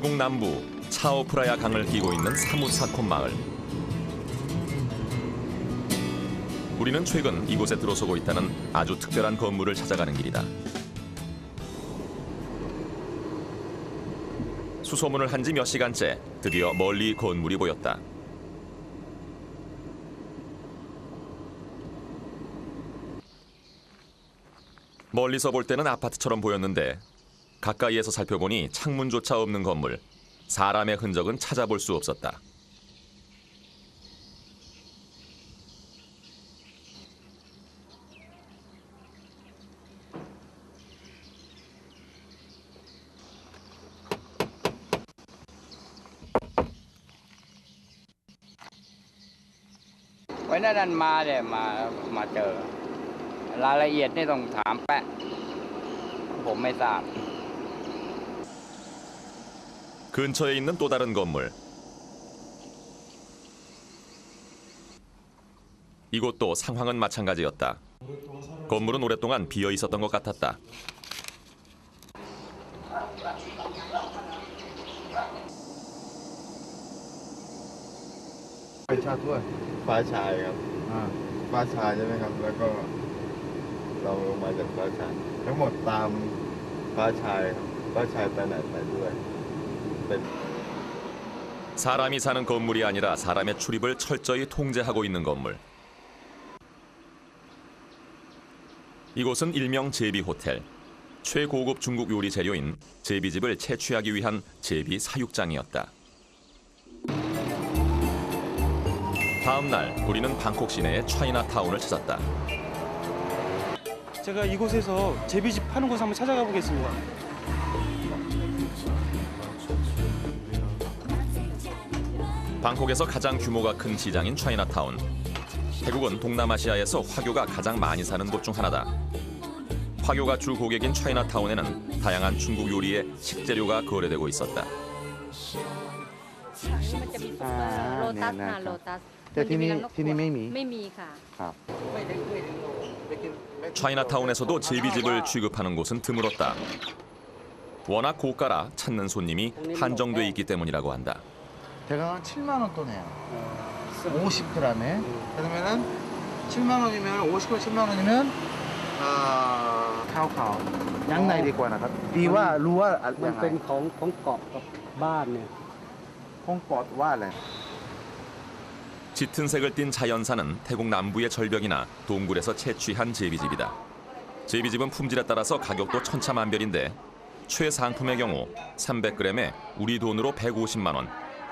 태국 남부 차오프라야 강을 끼고 있는 사무사콘 마을. 우리는 최근 이곳에 들어서고 있다는 아주 특별한 건물을 찾아가는 길이다. 수소문을 한 지 몇 시간째 드디어 멀리 건물이 보였다. 멀리서 볼 때는 아파트처럼 보였는데 가까이에서 살펴보니 창문조차 없는 건물, 사람의 흔적은 찾아볼 수 없었다. Với nó đang ma để mà chờ รายละเอียดนี่ต้องถามแปะผมไม่ทราบ 근처에 있는 또 다른 건물. 이곳도 상황은 마찬가지였다. 건물은 오랫동안 비어 있었던 것 같았다. 차ด้วยฟ้าชายครับฟ้าชายใช่ไหมครับแล้วก็เราลงมาจากฟ้าชายทั้งหมดตามฟ้าชายครับฟ้าชายไปไหนไปด้วย 사람이 사는 건물이 아니라 사람의 출입을 철저히 통제하고 있는 건물. 이곳은 일명 제비 호텔. 최고급 중국 요리 재료인 제비즙을 채취하기 위한 제비 사육장이었다. 다음 날 우리는 방콕 시내의 차이나타운을 찾았다. 제가 이곳에서 제비집 파는 곳 한번 찾아가 보겠습니다. 방콕에서 가장 규모가 큰 시장인 차이나타운. 태국은 동남아시아에서 화교가 가장 많이 사는 곳 중 하나다. 화교가 주 고객인 차이나타운에는 다양한 중국 요리의 식재료가 거래되고 있었다. แต่ที่นี่ไม่มี ไม่มีค่ะ 차이나타운에서도 제비집을 취급하는 곳은 드물었다. 워낙 고가라 찾는 손님이 한정돼 있기 때문이라고 한다. 대강 7만 원 돈이에요. 50g에. 그러면은 7만 원이면 50g 7만 원이면 카오카오. 양나이ดีกว่านะครับดีว่ารู้ว่า มันเป็นของเกาะกับบ้านเนี่ย 콩꽃ว่าอะไร 짙은 색을 띤 자연산은 태국 남부의 절벽이나 동굴에서 채취한 제비집이다. 제비집은 품질에 따라서 가격도 천차만별인데 최상품의 경우 300g에 우리 돈으로 150만 원,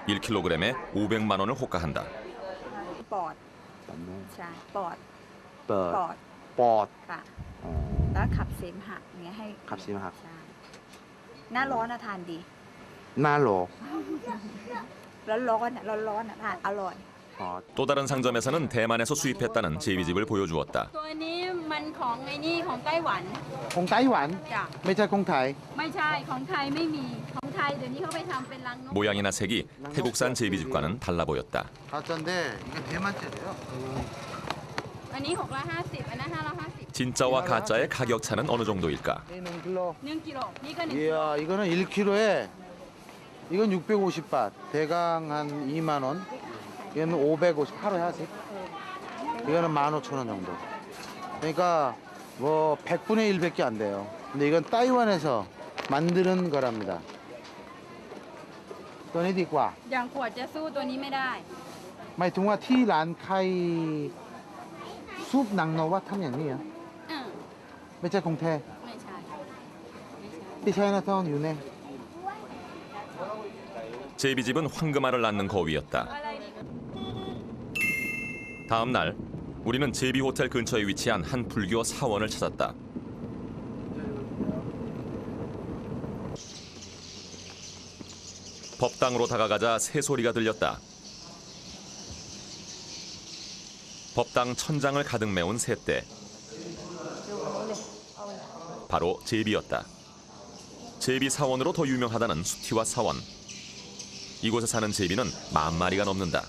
1kg에 500만 원을 호가한다. ปอดใช่ปอด เปิด ปอด ปอด ค่ะแล้วขับเสมหะอย่างเงี้ยให้ ขับเสมหะ ใช่หน้าร้อนอะทานดี หน้าโหล ร้อนอะทานอร่อย 또 다른 상점에서는 대만에서 수입했다는 제비집을 보여주었다. ตัวนี้มันของไอ้นี่ของไต้หวัน ของไต้หวัน จ้ะ ไม่ใช่ของไทย ไม่ใช่ของไทยไม่มีของไทยเดี๋ยวนี้เขาไปทำเป็นรังนก 모양이나 색이 태국산 제비집과는 달라 보였다. 가짜인데 이게 대만짜리예요. อันนี้650อันนั้น550 진짜와 가짜의 가격 차는 어느 정도일까? 1 킬로. 1กิโลนี่ก็1 이야 이거는 1kg에 이건 650바트 대강 한 2만 원 이거는 550 하루에 하씩 이거는 15,000원 정도 그러니까 뭐 100분의 1밖에 안 돼요 근데 이건 타이완에서 만드는 거랍니다 ตัวนี้ดีกว่า อย่างขวดจะสู้ตัวนี้ไม่ได้ หมายถึงว่าที่ร้านใครซุปหนังโนว่าทำอย่างนี้เหรอ อืม ไม่ใช่ของแท้ ไม่ใช่ไม่ใช่ ที่ใช้นะท่านอยู่เนี่ย 제비집은 황금알을 낳는 거위였다. อะไรดี 다음 날 우리는 제비 호텔 근처에 위치한 한 불교 사원을 찾았다. 법당으로 다가가자 새소리가 들렸다. 법당 천장을 가득 메운 새떼. 바로 제비였다. 제비 사원으로 더 유명하다는 수티와 사원. 이곳에 사는 제비는 10,000마리가 넘는다.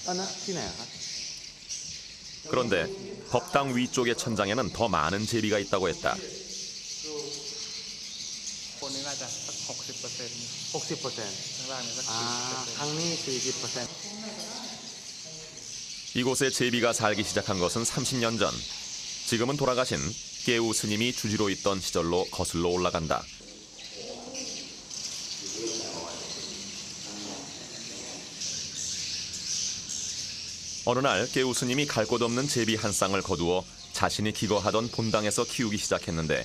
อันนั้นที่ไหนครับ 그런데 법당 위쪽의 천장에는 더 많은 제비가 있다고 했다. 60% 60%.ข้างล่างเนี่ยสัก 아, 40% 강리 40%. 이곳에 제비가 살기 시작한 것은 30년 전. 지금은 돌아가신 깨우 스님이 주지로 있던 시절로 거슬러 올라간다. 어느 날 깨우 스님이 갈 곳 없는 제비 한 쌍을 거두어 자신이 기거하던 본당에서 키우기 시작했는데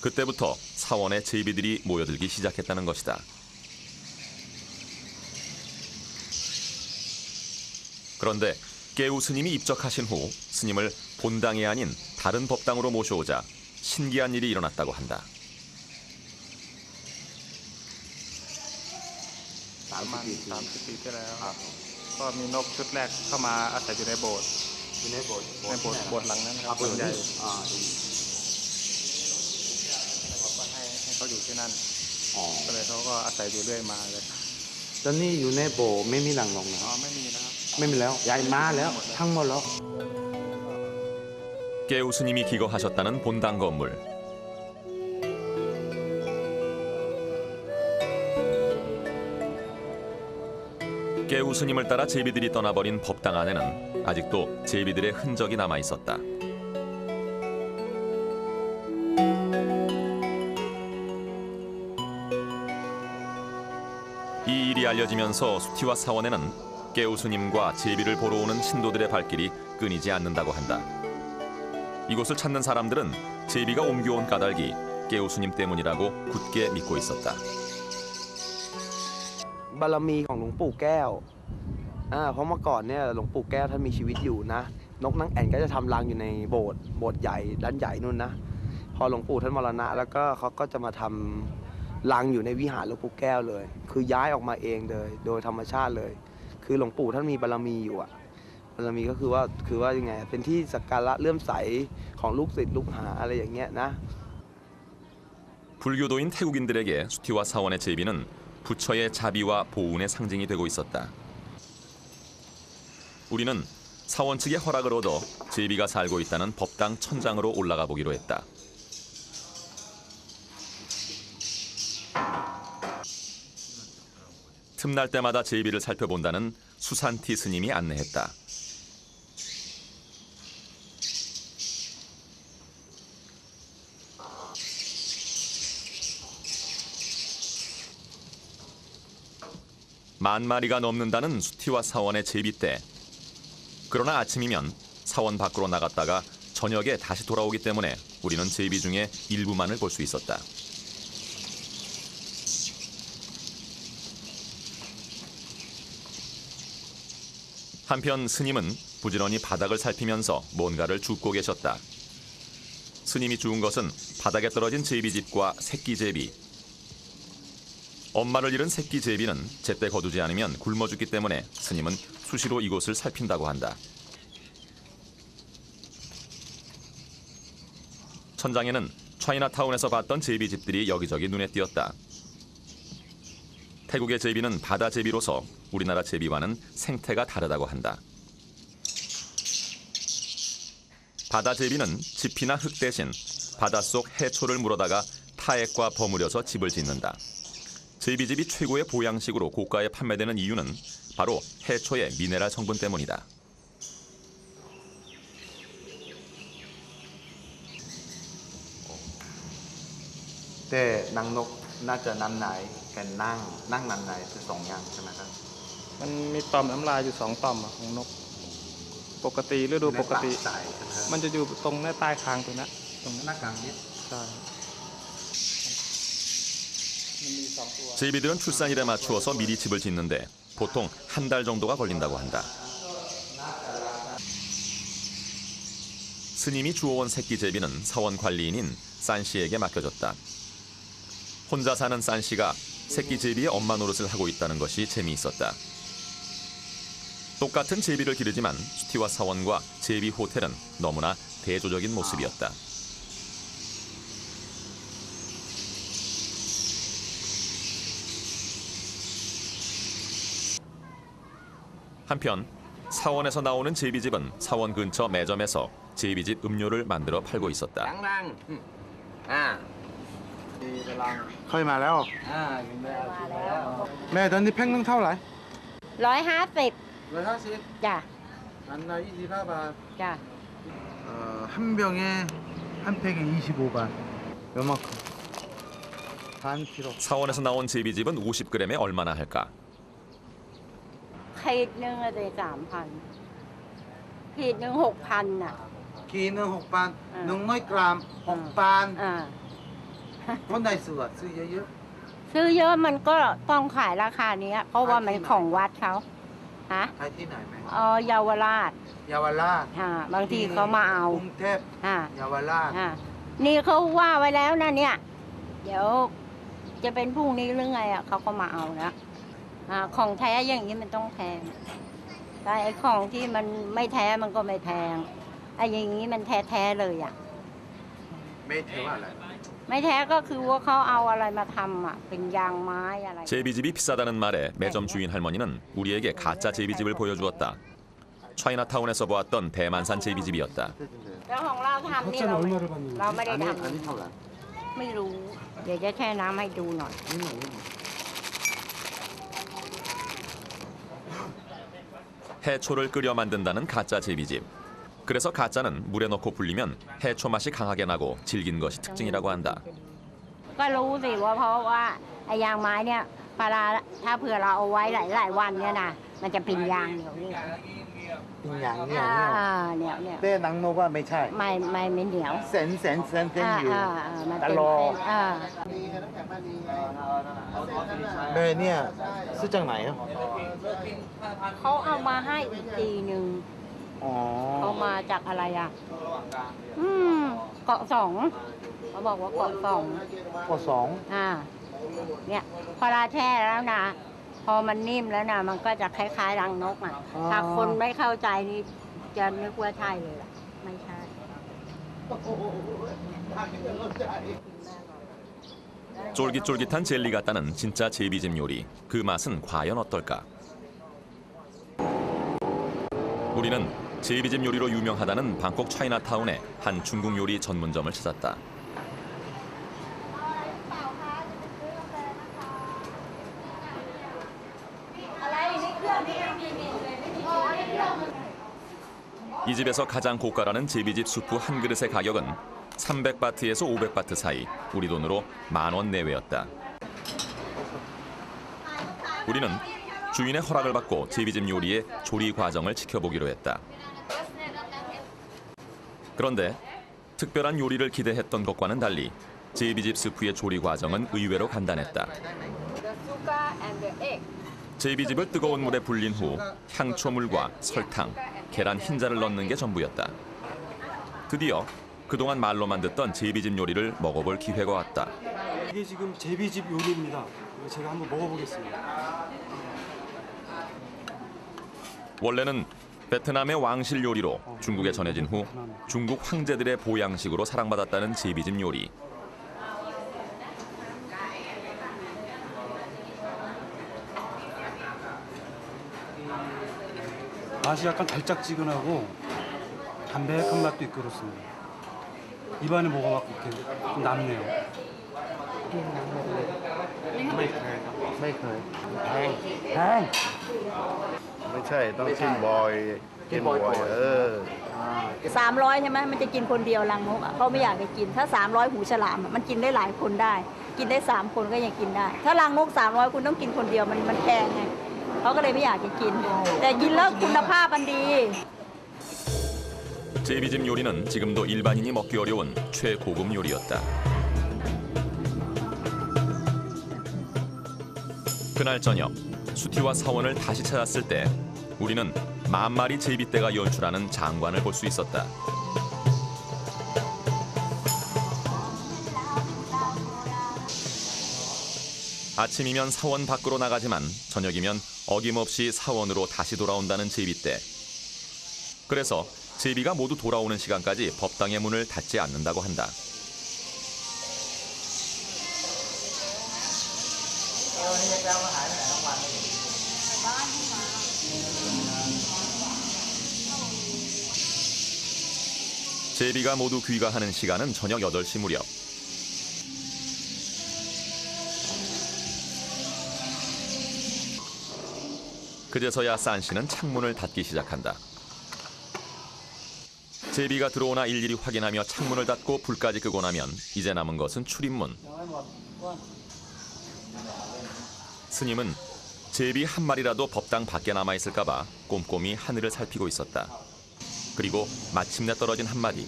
그때부터 사원에 제비들이 모여들기 시작했다는 것이다. 그런데 깨우 스님이 입적하신 후 스님을 본당이 아닌 다른 법당으로 모셔오자 신기한 일이 일어났다고 한다. ประมาณ30 ปีที่แล้วก็มีนกชุดแรกเข้ามาอาศัยอยู่ในโบสถ์ 유네 봇. ในโบสถ์หลังนั้นนะครับ 아, โบสถ์ใหญ่ 아, บอกว่าให้เขาอยู่ที่นั่น 어. ก็เลยเขาก็อาศัยอยู่เรื่อยมาเลย 전이 유네 보 매미랑 อ๋อ 농나. ไม่มีนะครับ 매미래요? 야, 마래요? 탕몰로. 깨우 스님이 기거하셨다는 본당 건물. 깨우 스님을 따라 제비들이 떠나버린 법당 안에는 아직도 제비들의 흔적이 남아 있었다. 이 일이 알려지면서 수티와 사원에는 깨우 스님과 제비를 보러 오는 신도들의 발길이 끊이지 않는다고 한다. 이곳을 찾는 사람들은 제비가 옮겨온 까닭이 깨우 스님 때문이라고 굳게 믿고 있었다. บารมีของหลวงปู่แก้วเพราะเมื่อก่อนเนี่ยหลวงปู่แก้วท่านมีชีวิตอยู่นะ นกนางแอ่นก็จะทำรังอยู่ในโบสถ์ใหญ่ด้านใหญ่นู่นนะ พอหลวงปู่ท่านมรณะแล้วก็เขาก็จะมาทำรังอยู่ในวิหารหลวงปู่แก้วเลย คือย้ายออกมาเองเลยโดยธรรมชาติเลย คือหลวงปู่ท่านมีบารมีอยู่อะบารมีก็คือว่ายังไงเป็นที่สักการะเลื่อมใสของลูกศิษย์ลูกหาอะไรอย่างเงี้ยนะ 불교도인 태국인들에게 수티와 사원의 제비는 부처의 자비와 보운의 상징이 되고 있었다. 우리는 사원 측의 허락을 얻어 제비가 살고 있다는 법당 천장으로 올라가 보기로 했다. 틈날 때마다 제비를 살펴본다는 수산티 스님이 안내했다. 만 마리가 넘는다는 수티와 사원의 제비떼. 그러나 아침이면 사원 밖으로 나갔다가 저녁에 다시 돌아오기 때문에 우리는 제비 중에 일부만을 볼 수 있었다. 한편 스님은 부지런히 바닥을 살피면서 뭔가를 줍고 계셨다. 스님이 주운 것은 바닥에 떨어진 제비집과 새끼 제비. 엄마를 잃은 새끼 제비는 제때 거두지 않으면 굶어 죽기 때문에 스님은 수시로 이곳을 살핀다고 한다. 천장에는 차이나타운에서 봤던 제비집들이 여기저기 눈에 띄었다. 태국의 제비는 바다 제비로서 우리나라 제비와는 생태가 다르다고 한다. 바다 제비는 짚이나 흙 대신 바닷속 해초를 물어다가 타액과 버무려서 집을 짓는다. 제비집이 최고의 보양식으로 고가에 판매되는 이유는 바로 해초의 미네랄 성분 때문이다. 때 낭록 나자 남나이 간 낭 남나이 그 동양 ใช่ไหมครับ มันมีต่อมน้ำลายอยู่2ต่อมของนก ปกติฤดูปกติ ใส่ใช่ไหมครับ มันจะอยู่ตรงใต้คางตรงนั้นตรงนั้น หน้ากลางนี้ ใช่ 제비들은 출산일에 맞추어서 미리 집을 짓는데 보통 한 달 정도가 걸린다고 한다. 스님이 주워온 새끼 제비는 사원 관리인인 산 씨에게 맡겨졌다. 혼자 사는 산 씨가 새끼 제비의 엄마 노릇을 하고 있다는 것이 재미있었다. 똑같은 제비를 기르지만 수티와 사원과 제비 호텔은 너무나 대조적인 모습이었다. 한편 사원에서 나오는 제비집은 사원 근처 매점에서 제비집 음료를 만들어 팔고 있었다. ดังๆ เคยมาแล้วแม่ตอนนี้แพ็คนึงเท่าไหร่ 150 150 จ้ะ 안나 25바 จ้ะ 한 병에 한 팩에 25바 요만큼 반 킬로 사원에서 나온 제비집은 50g에 얼마나 할까? ขีดหนึ่งอะเลย3,000ขีดหนึ่ง6,000น่ะ 기는 혹반 응. 능노이 그램 혹반 อ่า คนใดซื้อซื้อเยอะ ซื้อเยอะมันก็ต้องขายราคานี้ เพราะว่ามันของวัดเขาฮะ ๆขายที่ไหนไหม เยาวราช เยาวราช บางทีเขามาเอา กรุงเทพ อ่า เยาวราช นี่เขาว่าไว้แล้วนะเนี่ย เดี๋ยวจะเป็นพรุ่งนี้หรือไงอ่ะเขาก็มาเอานะของแท้อย่างนี้มันต้องแพงแต่ไอ้ของที่มันไม่แท้มันก็ไม่แพงไอ้อย่างนี้มันแท้ๆเลยอ่ะ ไม่เทว่าอะไร ไม่แท้ก็คือว่าเขาเอาอะไรมาทำอ่ะเป็นยางไม้อะไร 제비집이 비싸다는 말에 매점 주인 할머니는 우리에게 가짜 제비집을 보여주었다. 차이나타운에서 보았던 대만산 제비집이었다. แล้วของเราทำนี่ 격자는 เรา 얼마를 받는지 เราไม่ได้ อันนี้ ทำ อันนี้เท่าไหร่ ไม่รู้ เดี๋ยวจะแช่น้ำให้ดูหน่อย 해초를 끓여 만든다는 가짜 제비집. 그래서 가짜는 물에 넣고 불리면 해초 맛이 강하게 나고 질긴 것이 특징이라고 한다. ก็รู้สิว่าเพราะว่าไอ้ยางไม้เนี่ยเวลาถ้าเผื่อเราเอาไว้หลายวันเนี่ยนะมันจะเป็นยางเหนียวนี่ เป็นอย่างเนี้ย เหนียวเนี่ย เต้นังโนว่าไม่ใช่ ไม่เหนียว เซนอยู่ มัน ต เป็น ลอด เส้นแม่เนี่ยซื้อจากไหนอ่ะ เขาเอามาให้อีกทีหนึ่ง อ๋อ เขามาจากอะไรอ่ะเกาะสองเขาบอกว่าเกาะสอง ข้อสอง เนี่ยพอเราแช่แล้วนะ พอมันนิ่มแล้วนะมันก็จะคล้ายๆรังนกอ่ะถ้าคนไม่เข้าใจนี่จะนึกว่าใช่เลยล่ะไม่ใช่ 쫄깃쫄깃한 젤리 같다는 진짜 제비집 요리. 그 맛은 과연 어떨까? 우리는 제비집 요리로 유명하다는 방콕 차이나타운의 한 중국 요리 전문점을 찾았다. 이 집에서 가장 고가라는 제비집 수프 한 그릇의 가격은 300바트에서 500바트 사이, 우리 돈으로 10,000원 내외였다. 우리는 주인의 허락을 받고 제비집 요리의 조리 과정을 지켜보기로 했다. 그런데 특별한 요리를 기대했던 것과는 달리 제비집 스프의 조리 과정은 의외로 간단했다. 제비집을 뜨거운 물에 불린 후 향초물과 설탕, 계란 흰자를 넣는 게 전부였다. 드디어 그동안 말로만 듣던 제비집 요리를 먹어볼 기회가 왔다. 이게 지금 제비집 요리입니다. 제가 한번 먹어보겠습니다. 원래는 베트남의 왕실 요리로 중국에 전해진 후 중국 황제들의 보양식으로 사랑받았다는 제비집 요리. 맛이 약간 달짝지근하고 담백한 맛도 있고 그렇습니다. 입안에 먹어봤고 이렇게 좀 남네요. ไม่เคยแพง ไม่ใช่ต้องกินบ่อยกินบ่อย300ใช่ไหมมันจะกินคนเดียวรังนกอ่ะเขาไม่อยากจะกินถ้า300หูฉลามอะมันกินได้หลายคนได้ กินได้3คนก็ยังกินได้ ถ้ารังนก300คุณต้องกินคนเดียวมันแพงไงเขาก็เลยไม่อยากจะกิน แต่กินแล้วคุณภาพมันดี 제비집 요리는 지금도 일반인이 먹기 어려운 최고급 요리였다. 그날 저녁 수티와 사원을 다시 찾았을 때 우리는 10,000마리 제비떼가 연출하는 장관을 볼 수 있었다. 아침이면 사원 밖으로 나가지만 저녁이면 어김없이 사원으로 다시 돌아온다는 제비떼. 그래서 제비가 모두 돌아오는 시간까지 법당의 문을 닫지 않는다고 한다. 제비가 모두 귀가하는 시간은 저녁 8시 무렵. 그제서야 산 씨는 창문을 닫기 시작한다. 제비가 들어오나 일일이 확인하며 창문을 닫고 불까지 끄고 나면 이제 남은 것은 출입문. 스님은 제비 한 마리라도 법당 밖에 남아 있을까 봐 꼼꼼히 하늘을 살피고 있었다. 그리고 마침내 떨어진 한 마리.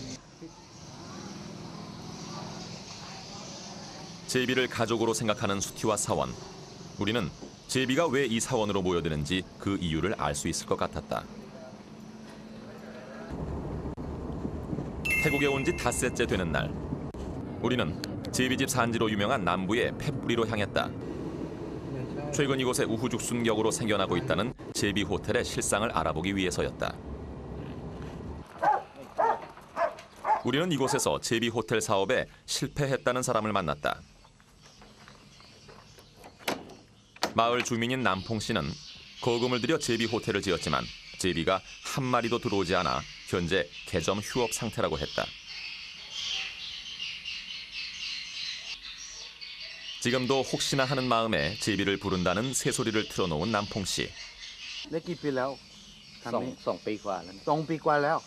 제비를 가족으로 생각하는 수티와 사원. 우리는 제비가 왜 이 사원으로 모여드는지 그 이유를 알 수 있을 것 같았다. 태국에 온 지 닷새째 되는 날, 우리는 제비집 산지로 유명한 남부의 펫뿌리로 향했다. 최근 이곳에 우후죽순격으로 생겨나고 있다는 제비 호텔의 실상을 알아보기 위해서였다. 우리는 이곳에서 제비 호텔 사업에 실패했다는 사람을 만났다. 마을 주민인 남퐁 씨는 거금을 들여 제비 호텔을 지었지만 제비가 한 마리도 들어오지 않아 현재 개점 휴업 상태라고 했다. 지금도 혹시나 하는 마음에 제비를 부른다는 새소리를 틀어놓은 남퐁 씨. ได้กี่ปีแล้วทำนี้ สองปีกว่าแล้วเนี่ย 2 ปีกว่าแล้ว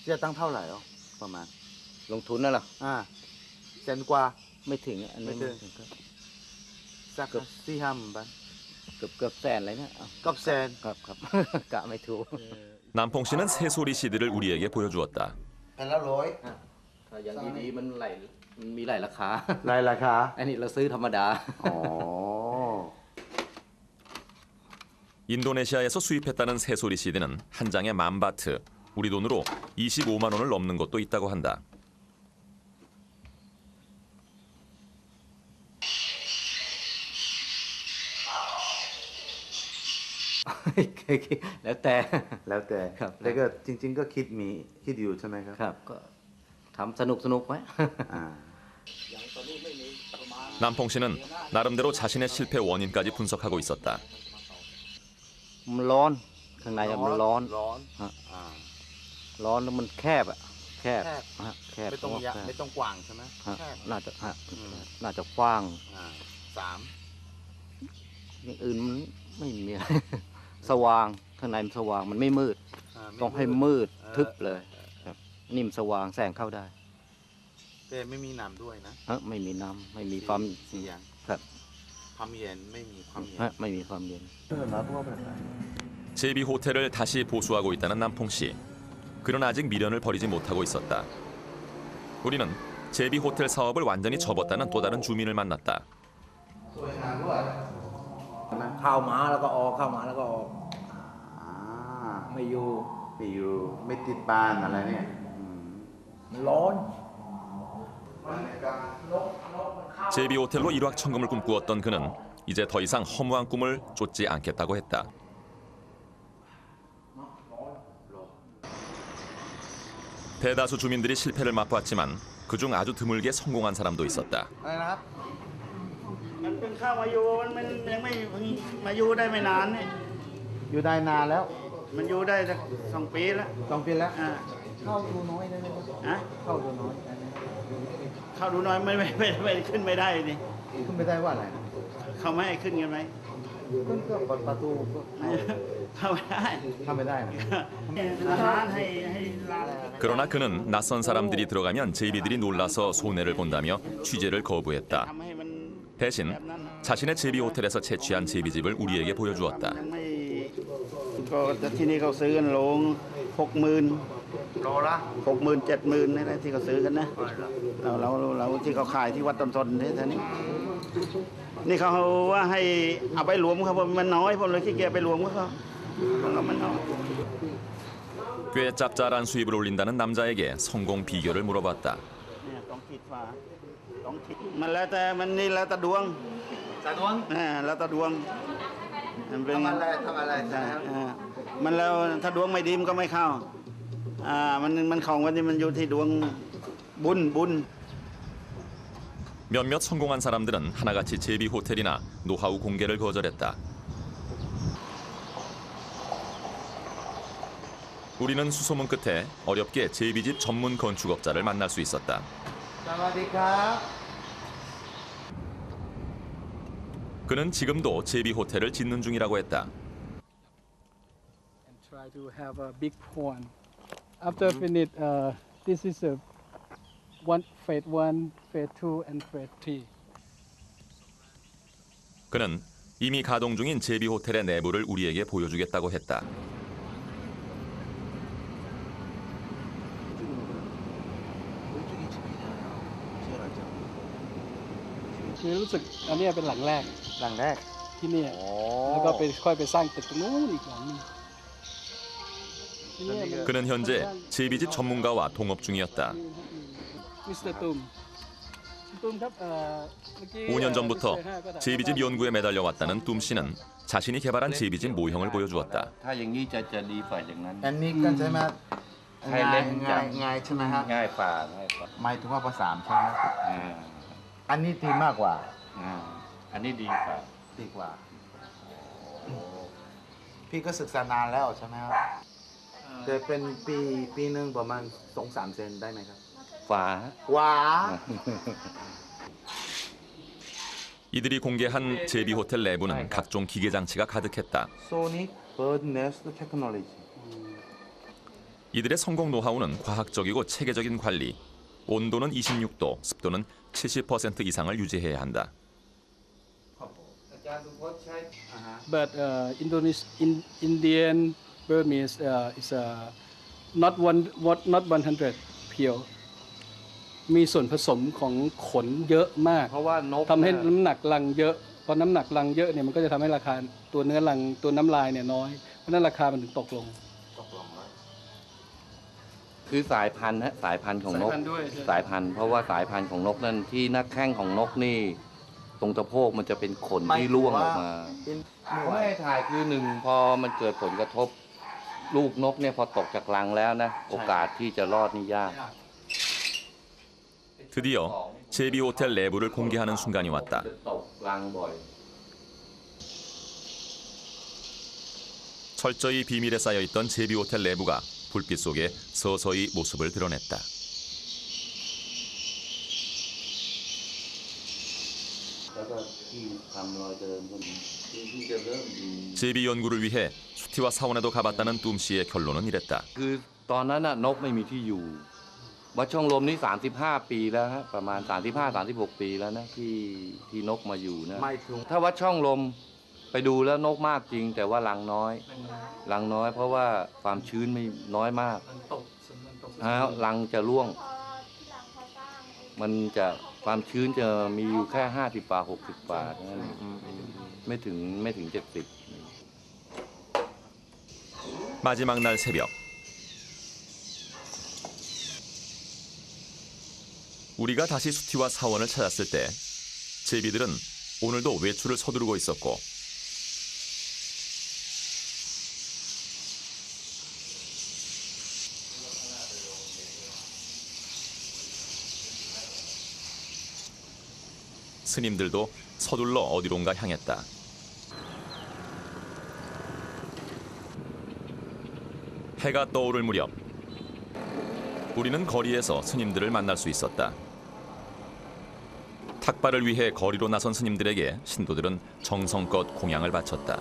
เสียตังค์เท่าไหร่อ่ะประมาณ ลงทุนนั่นเหรอ แสนกว่า ไม่ถึงอันนี้ ไม่ถึง ก็ สัก4-5 หมื่นบาท เกือบแสนเลยเนี่ยเอา กับแสน ครับ กะไม่ถูก 남퐁 씨는 새소리 CD를 우리에게 보여주었다. แผ่นละร้อย ถ้าอย่างดีๆมันมีหลายราคา รายราคา อันนี้เราซื้อธรรมดา อ๋อ 인도네시아에서 수입했다는 새소리 CD는 한 장에 10,000바트, 우리 돈으로 25만 원을 넘는 것도 있다고 한다. 그, แล้วแต่ แล้วแต่ ครับ แต่ก็จริง ๆ ก็คิดอยู่ใช่ไหมครับ ครับก็ทำสนุกไว้ อ่า 남퐁 씨는 나름대로 자신의 실패 원인까지 분석하고 있었다. มันร้อนข้างในอะมันร้อน ร้อน ฮะ อ่า ร้อนแล้วมันแคบอะแคบ แคบ ฮะแคบ ไม่ต้องยะ แคบ ไม่ต้องกว้างใช่ไหม ฮะ แคบ น่าจะฮะ อืม น่าจะกว้าง 3 อย่างอื่นมันไม่มีอะไร สว่างข้างในมันสว่างมันไม่มืด ต้องให้มืดทึบเลยครับนิ่มนสว่างแสงเข้าได้ แต่ไม่มีน้ำด้วยนะ ฮะไม่มีน้ำไม่มีความ เสียง ครับ ความเย็นไม่มีความเย็น ฮะไม่มีความเย็น 제비 호텔을 다시 보수하고 있다는 남퐁 씨. 그는 아직 미련을 버리지 못하고 있었다. 우리는 제비 호텔 사업을 완전히 접었다는 또 다른 주민을 만났다. เข้ามาแล้วก็ออกเข้ามาแล้วก็ออก อ่า ไม่อยู่ ไม่อยู่ไม่ติดบ้านอะไรเนี่ยอืม มันร้อน 제비 호텔로 일확천금을 꿈꾸었던 그는 이제 더 이상 허무한 꿈을 쫓지 않겠다고 했다. 대다수 주민들이 실패를 맛보았지만 그중 아주 드물게 성공한 사람도 있었다. อะไรนะครับ มันเพิ่งเข้ามาอยู่มันยังไม่เพิ่งมาอยู่ได้ไม่นานนี่ อยู่ได้นานแล้ว มันอยู่ได้สัก2 ปีแล้ว 2 ปีแล้ว อ่า เข้าดูน้อยได้ไหมครับ ฮะ เข้าดูน้อยได้ไหม เข้าดูน้อยไม่ขึ้นไม่ได้นี่ ขึ้นไม่ได้ว่าอะไร เขาไม่ให้ขึ้นกันไหม ขึ้นก็เปิดประตูก็ เข้าไม่ได้ เข้าไม่ได้นะ อาหารให้ร้าน 그러나 그는 낯선 사람들이 들어가면 제비들이 놀라서 손해를 본다며 취재를 거부했다. ทำให้มัน 대신 자신의 제비 호텔에서 채취한 제비집을 우리에게 보여주었다. ยังไม่ก็ที่นี่เขาซื้อกันโลง 60,000 โลละ 60,000 70,000นี่แหละที่เขาซื้อกันนะเราที่เขาขายที่วัดต้นๆนี่ท่านี้นี่เขาว่าให้เอาไปรวมครับว่ามันน้อยผมเลยขี้เกียจไปรวมกับเขาเพราะว่ามันน้อย 꽤 짭짤한 수입을 올린다는 남자에게 성공 비결을 물어봤다. เนี่ยต้องคิดว่าต้องคิดมันแล้วแต่มันนี่แล้วแต่ดวง สะดวง แล้วแต่ดวงมันเป็น ทำอะไรใช่ไหมครับ มันแล้วถ้าดวงไม่ดีมันก็ไม่เข้ามันของวันนี้มันอยู่ที่ดวงบุญ 몇몇 성공한 사람들은 하나같이 제비 호텔이나 노하우 공개를 거절했다. 우리는 수소문 끝에 어렵게 제비집 전문 건축업자를 만날 수 있었다. สวัสดีครับ 그는 지금도 제비 호텔을 짓는 중이라고 했다. try to have a big pond. After finish, this is a phase 1, phase 2, and phase 3. 그는 이미 가동 중인 제비 호텔의 내부를 우리에게 보여주겠다고 했다.คือรู้สึกอันเนี้ยเป็นหลังแรก หลังแรก ที่เนี่ยแล้วก็ไปค่อยไปสร้างตึกตรงนู้นอีกหลังนึง 그는 현재 제비집 전문가와 동업 중이었다. มิสเตอร์ตุ้มตุ้มครับเมื่อกี้ 5년 전부터 제비집 연구에 매달려 왔다는 뚱 씨는 자신이 개발한 제비집 모형을 보여주었다. ถ้าอย่างนี้จะดีกว่าอย่างนั้น อันนี้กันใช่ไหม ใช่เล่นจับ ง่ายใช่ไหมฮะ ง่ายฝ่าง่ายฝ่า หมายถึงว่าภาษาใช่ไหม อ่า อันนี้ดีมากกว่า อันนี้ดีกว่า ดีกว่า พี่ก็ศึกษานานแล้วใช่ไหมครับแต่เป็นปีหนึ่งประมาณ 2-3 เซนได้ไหมครับ ฝ่า ว้า 이들이 공개한 제비 호텔 내부는 각종 기계 장치가 가득했다. 소닉 버드 네스트 테크놀로지. 이들의 성공 노하우는 과학적이고 체계적인 관리. 온도는 26도, 습도는 70% 이상을 유지해야 한다. But Indian Burmese is not 100 pure มีส่วนผสมของขนเยอะมาก เพราะว่านก ทำให้น้ำหนักรังเยอะพอน้ำหนักรังเยอะเนี่ยมันก็จะทำให้ราคาตัวเนื้อรังตัวน้ำลายเนี่ยน้อยเพราะนั้นราคามันถึงตกลง คือสายพันธุ์ฮะสายพันธุ์ของนก สายพันธุ์ด้วย สายพันธุ์เพราะว่าสายพันธุ์ของนกนั่นที่หน้าแข้งของนกนี่ตรงสะโพกมันจะเป็นขนที่ร่วงออกมาไม่ให้ถ่ายคือหนึ่งพอมันเกิดผลกระทบลูกนกเนี่ยพอตกจากรังแล้วนะโอกาสที่จะรอดนี่ยาก 드디어 제비 호텔 내부를 공개하는 순간이 왔다. ตกรังบ่อย 철저히 비밀에 쌓여있던 제비 호텔 내부가 불빛 속에 서서히 모습을 드러냈다. 제비 연구를 위해 수티와 사원에도 가봤다는 뚱 씨의 결론은 이랬다. คือตอนนั้นน่ะนกไม่มีที่อยู่วัดช่องลมนี่35 ปีแล้วฮะประมาณ 35-36 ปีแล้วนะที่นกมาอยู่นะ หมายถึง ถ้าวัดช่องลมไปดูแล้วนกมากจริง แต่ว่ารังน้อยเพราะว่าความชื้นไม่น้อยมากรังจะร่วง มันจะความชื้นจะมีอยู่แค่50 ฝ่า 60 ฝ่าเท่านั้นไม่ถึง 70 마지막 날 새벽. 우리가 다시 수티와 사원을 찾았을 때 제비들은 오늘도 외출을 서두르고 있었고 스님들도 서둘러 어디론가 향했다. 해가 떠오를 무렵 우리는 거리에서 스님들을 만날 수 있었다. 탁발을 위해 거리로 나선 스님들에게 신도들은 정성껏 공양을 바쳤다.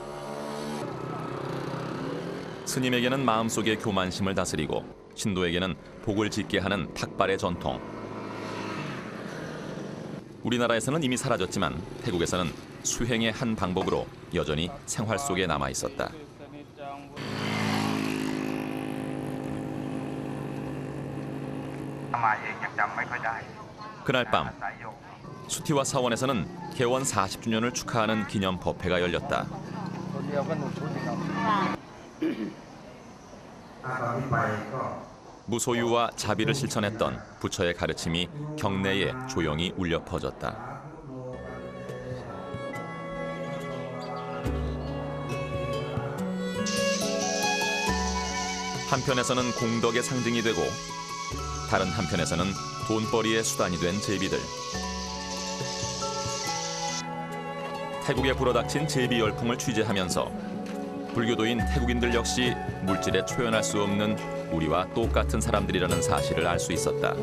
스님에게는 마음속의 교만심을 다스리고 신도에게는 복을 짓게 하는 탁발의 전통. 우리나라에서는 이미 사라졌지만 태국에서는 수행의 한 방법으로 여전히 생활 속에 남아 있었다. 그날 밤 수티와 사원에서는 개원 40주년을 축하하는 기념 법회가 열렸다. 무소유와 자비를 실천했던 부처의 가르침이 경내에 조용히 울려 퍼졌다. 한편에서는 공덕의 상징이 되고 다른 한편에서는 돈벌이의 수단이 된 제비들. 태국에 불어닥친 제비 열풍을 취재하면서 불교도인 태국인들 역시 물질에 초연할 수 없는 우리와 똑같은 사람들이라는 사실을 알 수 있었다.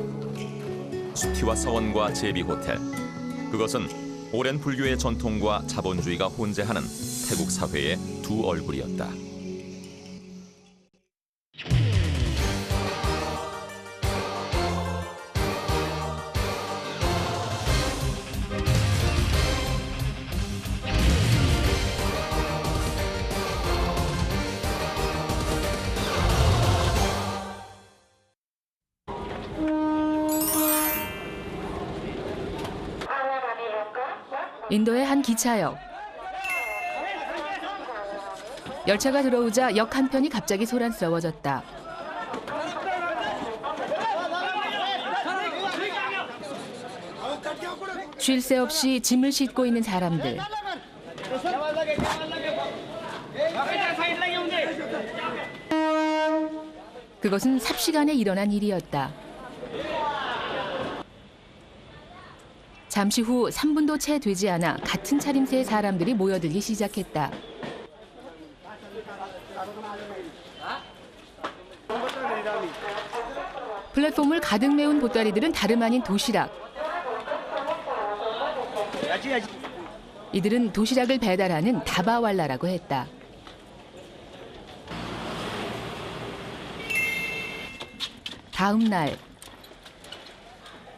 수티와 서원과 제비 호텔. 그것은 오랜 불교의 전통과 자본주의가 혼재하는 태국 사회의 두 얼굴이었다. 인도의 한 기차역. 열차가 들어오자 역 한편이 갑자기 소란스러워졌다. 쉴 새 없이 짐을 싣고 있는 사람들. 그것은 삽시간에 일어난 일이었다. 잠시 후 3분도 채 되지 않아 같은 차림새의 사람들이 모여들기 시작했다. 플랫폼을 가득 메운 보따리들은 다름 아닌 도시락. 이들은 도시락을 배달하는 다바왈라라고 했다. 다음 날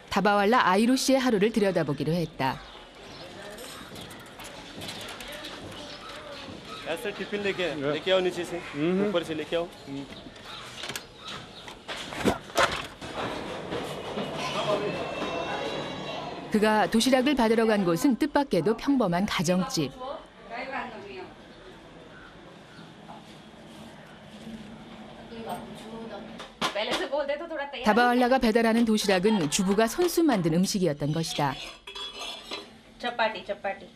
다바왈라 아이루 씨의 하루를 들여다보기로 했다. ऐसे टिफिन लेके आओ नीचे से ऊपर से लेके आओ 그가 도시락을 받으러 간 곳은 뜻밖에도 평범한 가정집. 다바왈라가 배달하는 도시락은 주부가 손수 만든 음식이었던 것이다. चपाटी चपाटी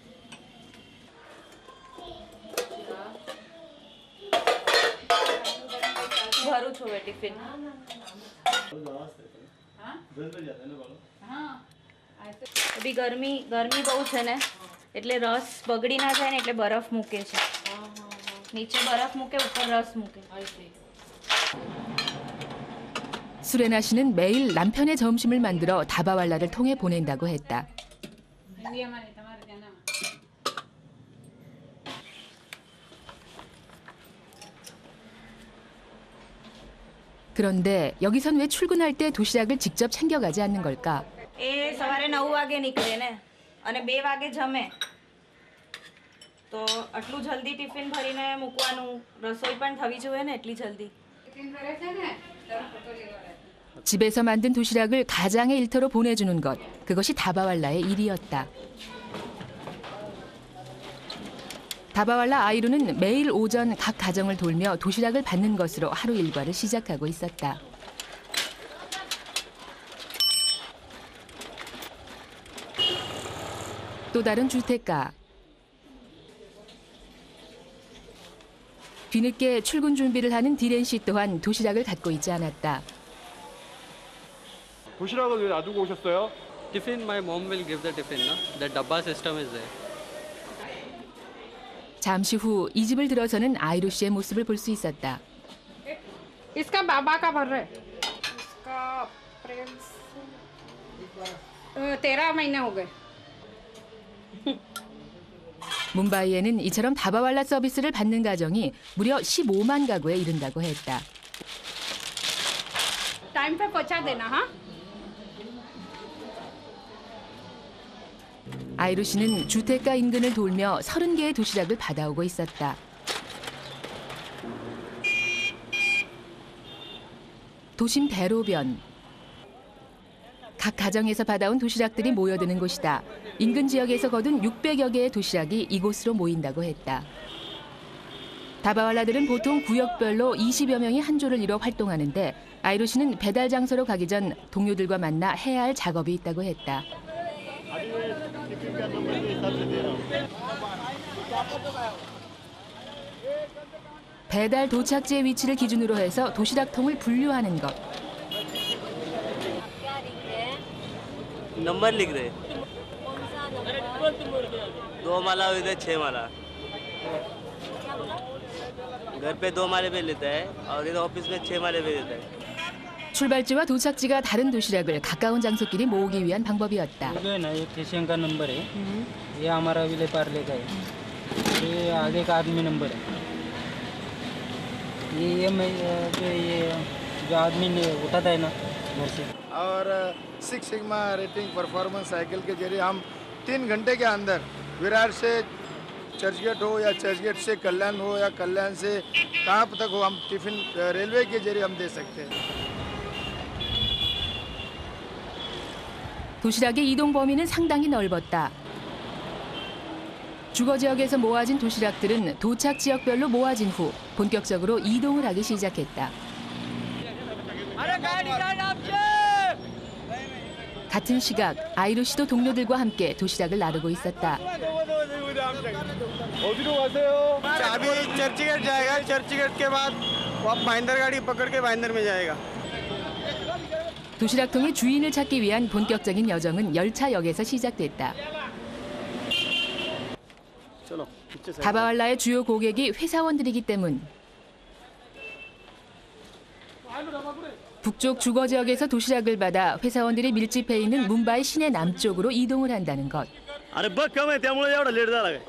भरू छो वे टिफिन અભી ગરમી બહુ છે ને એટલે રસ બગડી ના જાય ને એટલે બરફ મૂકે છે નીચે બરફ મૂકે ઉપર રસ મૂકે. 수레나 씨는 매일 남편의 점심을 만들어 다바왈라를 통해 보낸다고 했다. 그런데 여기선 왜 출근할 때 도시락을 직접 챙겨가지 않는 걸까? એ સવારે 9 વાગે નીકળે ને અને 2 વાગે જમે તો આટલું જલ્દી ટિફિન ભરીને મૂકવાનું રસોઈ પણ થવી જોઈએ ને એટલી જલ્દી. 집에서 만든 도시락을 가장의 일터로 보내주는 것, 그것이 다바왈라의 일이었다. 다바왈라 아이루는 매일 오전 각 가정을 돌며 도시락을 받는 것으로 하루 일과를 시작하고 있었다. 또 다른 주택가. 뒤늦게 출근 준비를 하는 디렌 씨 또한 도시락을 갖고 있지 않았다. 도시락을 왜 놔두고 오셨어요? Tiffin, my mom will give the tiffin, na? The dabba system is there. 잠시 후 이 집을 들어서는 아이루 씨의 모습을 볼 수 있었다. इसका बाबा का भर रहे इसका अप्रैल 13 महीने हो गए. 뭄바이에는 이처럼 다바왈라 서비스를 받는 가정이 무려 15만 가구에 이른다고 했다. टाइम पे पहुंचा देना हाँ. 아이루 씨는 주택가 인근을 돌며 30개의 도시락을 받아오고 있었다. 도심 대로변. 각 가정에서 받아온 도시락들이 모여드는 곳이다. 인근 지역에서 거둔 600여 개의 도시락이 이곳으로 모인다고 했다. 다바왈라들은 보통 구역별로 20여 명이 한 조를 이뤄 활동하는데 아이루 씨는 배달 장소로 가기 전 동료들과 만나 해야 할 작업이 있다고 했다. 배달 도착지의 위치를 기준으로 해서 도시락통을 분류하는 것. नंबर लिख रहे 2 माला इधर 6 माला घर पे 2 माले पे लेता है और इधर ऑफिस में 6 माले पे देता है. 출발지와 도착지가 다른 도시락을 가까운 장소끼리 모으기 위한 방법이었다. जो है ना ये स्टेशन का नंबर है ये हमारा विले पार्ले का है ये आगे का आदमी नंबर है ये जो आदमी ने उठाता है ना घर से. और 6 सिग्मा रेटिंग परफॉर्मेंस साइकिल के जरिए हम 3 घंटे के अंदर विरार से चर्चगेट हो या चर्चगेट से कल्याण हो या कल्याण से कहाँ तक हो हम टिफिन रेलवे के जरिए हम दे सकते हैं. 도시락의 이동 범위는 상당히 넓었다. 주거 지역에서 모아진 도시락들은 도착 지역별로 모아진 후 본격적으로 이동을 하기 시작했다. 같은 시각 아이루 씨도 동료들과 함께 도시락을 나르고 있었다. 어디로 가세요? अभी चर्चगेट जाएगा चर्चगेट के बाद आप भाईंदर गाड़ी पकड़ के भाईंदर में जाएगा 도시락통의 주인을 찾기 위한 본격적인 여정은 열차역에서 시작됐다. 다바왈라의 주요 고객이 회사원들이기 때문. 북쪽 주거 지역에서 도시락을 받아 회사원들이 밀집해 있는 뭄바이 시내 남쪽으로 이동을 한다는 것. अरे बघ कम आहे त्यामुळे एवढा लेट झाला काय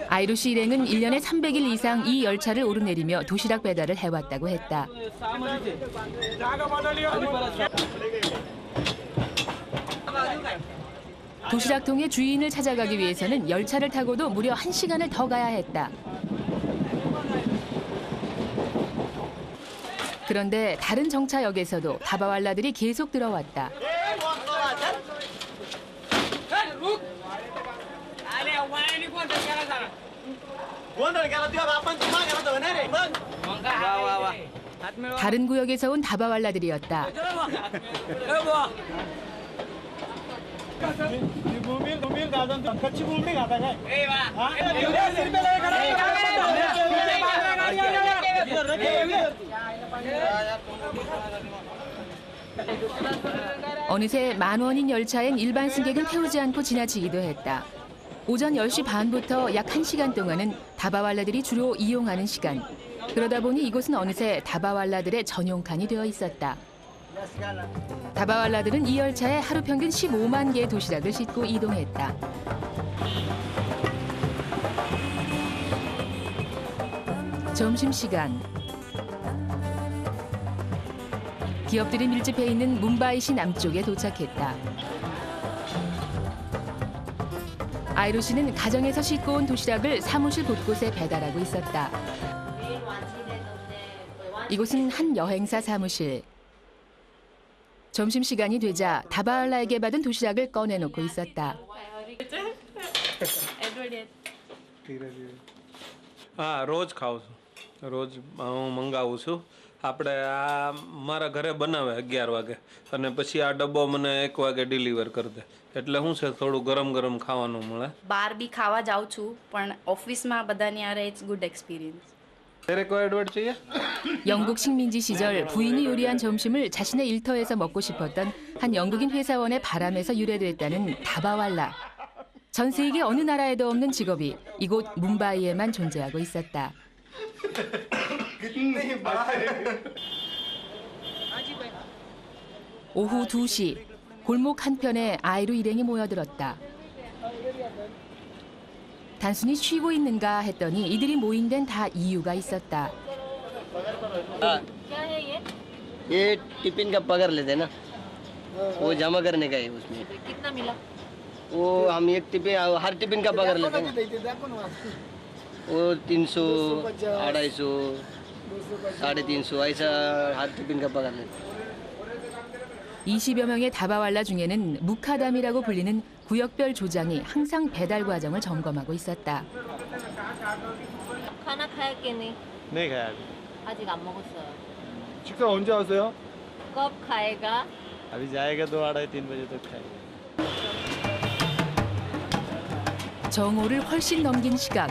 아이루 씨 일행은 1년에 300일 이상 이 열차를 오르내리며 도시락 배달을 해왔다고 했다. 도시락통의 주인을 찾아가기 위해서는 열차를 타고도 무려 1시간을 더 가야 했다. 그런데 다른 정차역에서도 다바왈라들이 계속 들어왔다. 다른 구역에서 온 다바왈라들이었다. 어느새 10,000원인 열차엔 일반 승객은 태우지 않고 지나치기도 했다. 오전 10시 반부터 약 1시간 동안은 다바왈라들이 주로 이용하는 시간. 그러다 보니 이곳은 어느새 다바왈라들의 전용칸이 되어 있었다. 다바왈라들은 이 열차에 하루 평균 15만 개의 도시락을 싣고 이동했다. 점심시간. 기업들이 밀집해 있는 뭄바이시 남쪽에 도착했다. 아이루 씨는 가정에서 싣고 온 도시락을 사무실 곳곳에 배달하고 있었다. 이곳은 한 여행사 사무실. 점심시간이 되자 다바왈라에게 받은 도시락을 꺼내놓고 있었다. હા રોજ ખાઉં છું રોજ હું મંગાવું છું આપણે આ મારા ઘરે બનાવે 11 વાગે અને પછી આ ડબ્બો મને 1 વાગે ડિલિવર કરી દે એટલે શું છે થોડું ગરમ ગરમ ખાવાનું મળે બહાર બી ખાવા જાઉં છું પણ ઓફિસમાં બધાની હારે ઇટ્સ ગુડ એક્સપિરિયન્સ तेरे को एडवर्ट चाहिए? 영국 식민지 시절 부인이 요리한 점심을 자신의 일터에서 먹고 싶었던 한 영국인 회사원의 바람에서 유래됐다는 다바왈라. 전 세계 어느 나라에도 없는 직업이 이곳 뭄바이에만 존재하고 있었다. 오후 2시 골목 한편에 아이루 일행이 모여들었다. 단순히 쉬고 있는가 했더니 이들이 모인 데는 다 이유가 있었다. ये टिफिन का पगार लेते ना वो जमा करने का है उसमें कितना मिला वो हम एक टिफिन हर टिफिन का पगार लेते हैं वो 300 250 350 ऐसा हर टिफिन का पगार लेते हैं 20여 명의 다바왈라 중에는 무카담이라고 불리는 구역별 조장이 항상 배달 과정을 점검하고 있었다. खाना खाया कि नहीं नहीं खाया 아직 안 먹었어요 식사 언제 하세요? कब खाएगा अभी जाएगा 2 2:30 3 बजे तक खाएगा 정오를 훨씬 넘긴 시각.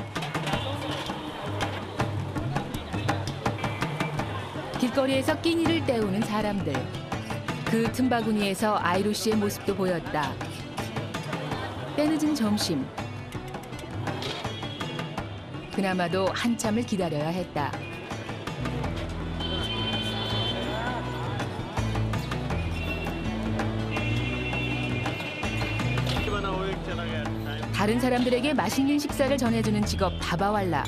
길거리에서 끼니를 때우는 사람들. 그 틈바구니에서 아이루 씨의 모습도 보였다. 때늦은 점심. 그나마도 한참을 기다려야 했다. 다른 사람들에게 맛있는 식사를 전해주는 직업 다바왈라.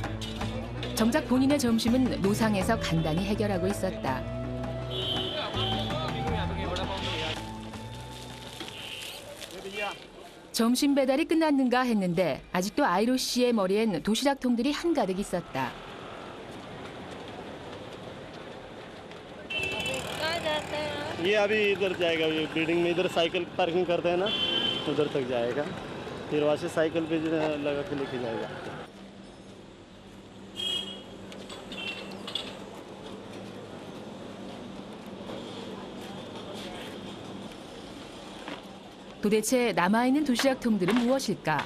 정작 본인의 점심은 노상에서 간단히 해결하고 있었다. 점심 배달이 끝났는가 했는데 아직도 아이루 씨의 머리엔 도시락통들이 한가득 있었다. ये अभी इधर जाएगा ये बिल्डिंग में इधर साइकिल पार्किंग करते हैं ना उधर तक जाएगा, फिर वहाँ से साइकिल पे लगा के लेके जाएगा। 도대체 남아있는 도시락통들은 무엇일까?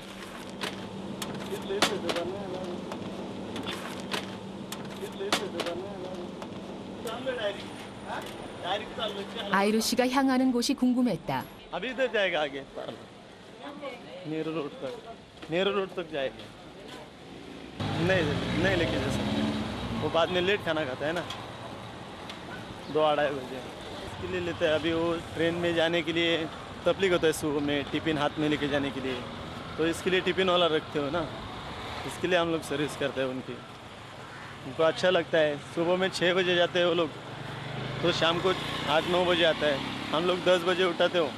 아이루 씨가 향하는 곳이 궁금했다. अभी इधर जाएगा आगे नेहरू रोड तक जाएगा। नहीं लेके जा सकते, वो बाद में लेट खाना खाता है ना, 2-2:30 बजे इसके लिए लेते हैं। अभी वो ट्रेन में जाने के लिए तकलीफ होता है, सुबह में टिफिन हाथ में लेके जाने के लिए, तो इसके लिए टिफिन वाला रखते हो ना, इसके लिए हम लोग सर्विस करते हैं उनकी। उनको अच्छा लगता है। सुबह में 6 बजे जाते हैं वो लोग, तो शाम को 8-9 बजे आता है। हम लोग 10 बजे उठाते हो,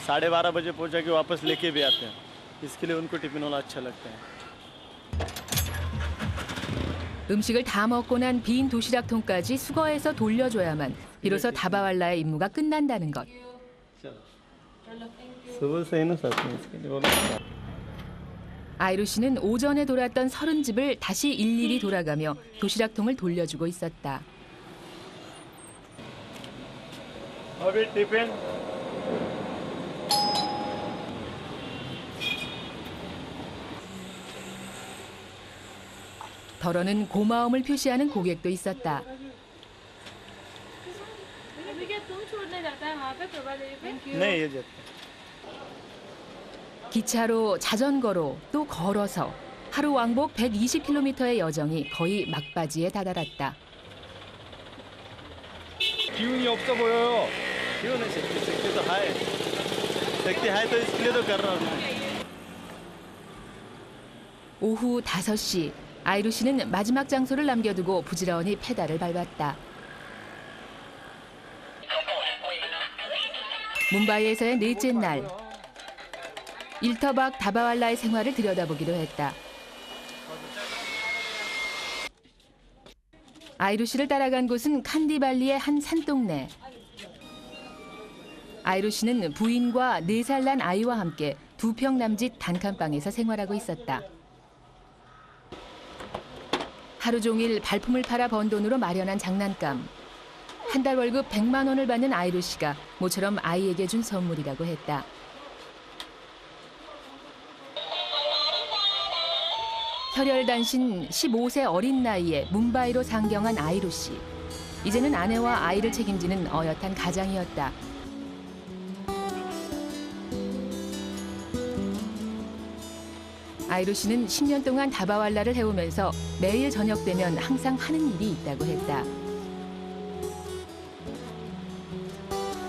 12:30 बजे पहुंचा के वापस लेके भी आते हैं, इसके लिए उनको टिफिन वाला अच्छा लगता है। 음식을 다 먹고 난 빈 도시락통까지 수거해서 돌려줘야만 비로소 다바왈라의 임무가 끝난다는 것. सुबह से ही ना साथ में इसके लिए बोलो। 아이루 씨는 오전에 돌았던 30집을 다시 일일이 돌아가며 도시락통을 돌려주고 있었다. अभी टिफिन 덜어는 고마움을 표시하는 고객도 있었다. नहीं ये जाता। 기차로, 자전거로, 또 걸어서 하루 왕복 120km의 여정이 거의 막바지에 다다랐다. 기운이 없어 보여요. 기운은 शक्ति तो है, शक्ति है तो इसके लिए तो कर रहा हूँ। 오후 5시, 아이루 씨는 마지막 장소를 남겨두고 부지런히 페달을 밟았다. 뭄바이에서의 넷째 날, 일터박 다바왈라의 생활을 들여다보기로 했다. 아이루 씨를 따라간 곳은 칸디발리의 한 산동네. 아이루 씨는 부인과 4살 난 아이와 함께 2평 남짓 단칸방에서 생활하고 있었다. 하루 종일 발품을 팔아 번 돈으로 마련한 장난감. 한 달 월급 100만 원을 받는 아이루 씨가 모처럼 아이에게 준 선물이라고 했다. 혈혈단신 15세 어린 나이에 뭄바이로 상경한 아이루 씨. 이제는 아내와 아이를 책임지는 어엿한 가장이었다. 아이루 씨는 10년 동안 다바왈라를 해오면서 매일 저녁 되면 항상 하는 일이 있다고 했다.